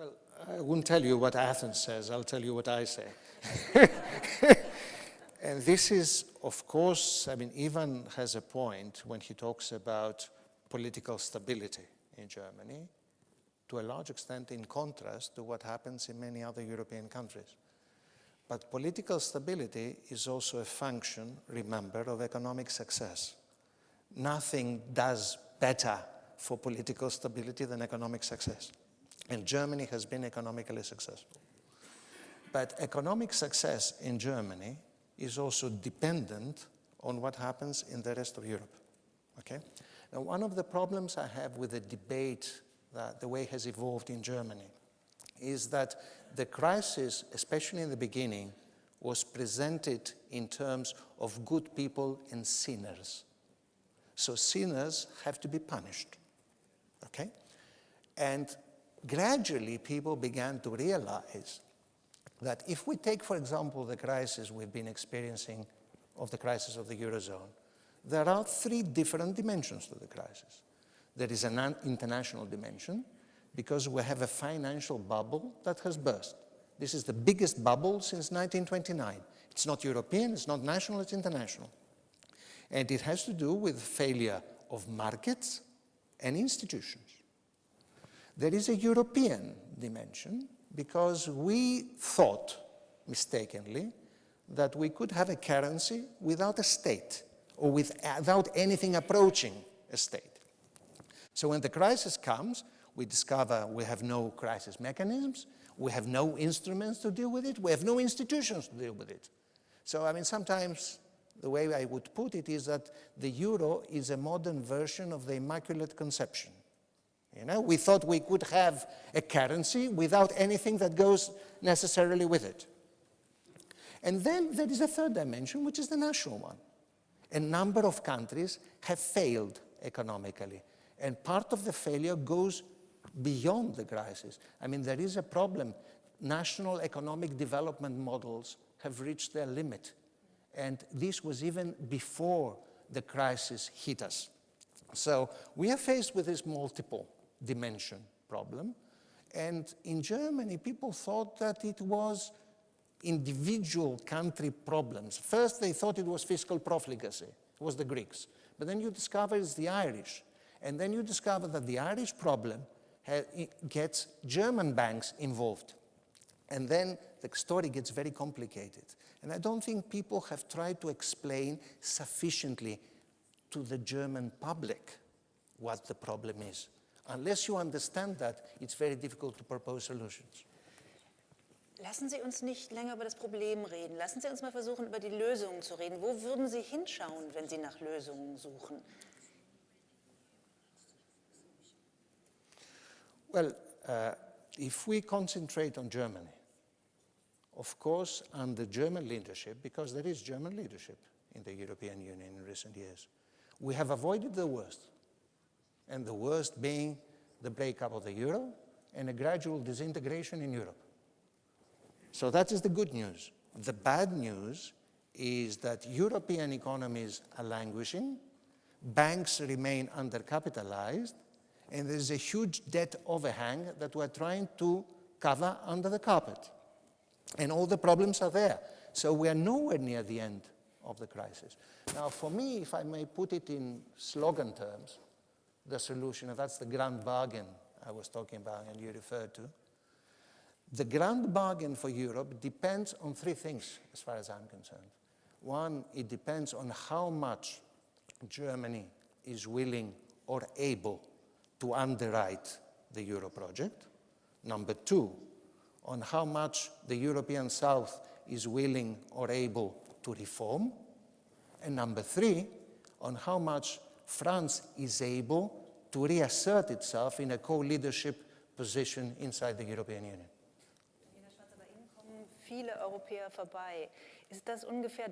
Well, I won't tell you what Athens says, I'll tell you what I say. And this is, of course, I mean, Ivan has a point when he talks about political stability in Germany, to a large extent in contrast to what happens in many other European countries. But political stability is also a function, remember, of economic success. Nothing does better for political stability than economic success. And Germany has been economically successful. But economic success in Germany is also dependent on what happens in the rest of Europe, okay? Now, one of the problems I have with the debate that the way it has evolved in Germany is that the crisis, especially in the beginning, was presented in terms of good people and sinners. So sinners have to be punished, okay? And gradually people began to realize that if we take, for example, the crisis we've been experiencing of the crisis of the Eurozone, there are three different dimensions to the crisis. There is an international dimension, because we have a financial bubble that has burst. This is the biggest bubble since 1929. It's not European, it's not national, it's international. And it has to do with failure of markets and institutions. There is a European dimension, because we thought, mistakenly, that we could have a currency without a state, or without anything approaching a state. So when the crisis comes, we discover we have no crisis mechanisms, we have no instruments to deal with it, we have no institutions to deal with it. So, I mean, sometimes the way I would put it is that the euro is a modern version of the Immaculate Conception. You know, we thought we could have a currency without anything that goes necessarily with it. And then there is a third dimension, which is the national one. A number of countries have failed economically, and part of the failure goes beyond the crisis. I mean, there is a problem. National economic development models have reached their limit, and this was even before the crisis hit us. So we are faced with this multiple dimension problem, and in Germany people thought that it was individual country problems. First they thought it was fiscal profligacy, it was the Greeks, but then you discover it's the Irish, and then you discover that the Irish problem gets German banks involved, and then the story gets very complicated. And I don't think people have tried to explain sufficiently to the German public what the problem is. Unless you understand that, it's very difficult to propose solutions. Lassen Sie uns nicht länger über das Problem reden. Lassen Sie uns mal versuchen, über die Lösungen zu reden. Wo würden Sie hinschauen, wenn Sie nach Lösungen suchen? Well, if we concentrate on Germany, of course, under German leadership, because there is German leadership in the European Union in recent years, we have avoided the worst. And the worst being the breakup of the euro and a gradual disintegration in Europe. So that is the good news. The bad news is that European economies are languishing, banks remain undercapitalized, and there is a huge debt overhang that we're trying to cover under the carpet. And all the problems are there. So we are nowhere near the end of the crisis. Now, for me, if I may put it in slogan terms, the solution, and that's the grand bargain I was talking about and you referred to. The grand bargain for Europe depends on three things, as far as I'm concerned. One, it depends on how much Germany is willing or able to underwrite the euro project. Number two, on how much the European South is willing or able to reform. And number three, on how much France is able to reassert itself in a co-leadership position inside the European Union. Herr Schwarzer, bei Ihnen kommen viele Europäer vorbei. Ist das ungefähr